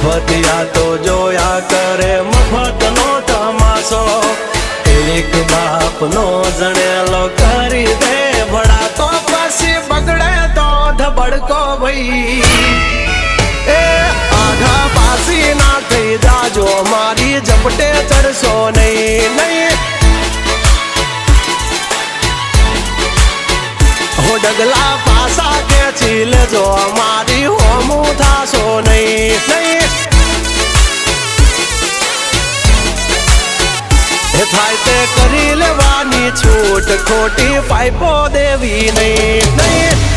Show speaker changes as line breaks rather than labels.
મફતિયા તો જોયા કરે મફતનો તમાશો એક બાપનો જણેલો કરી દે ભડા તો પછી બગડે તો ધબડકો ભાઈ એ આઘા પાસી ના થઈ જાજો મારી ઝપટે ચડશો નહીં નહીં હો ડગલા પાસા ખેંચી લેજો મારી હોમું થાશો નહીં નહીં થાય તે કરી લેવાની છૂટ ખોટી પાઇપો દેવી નહીં નહીં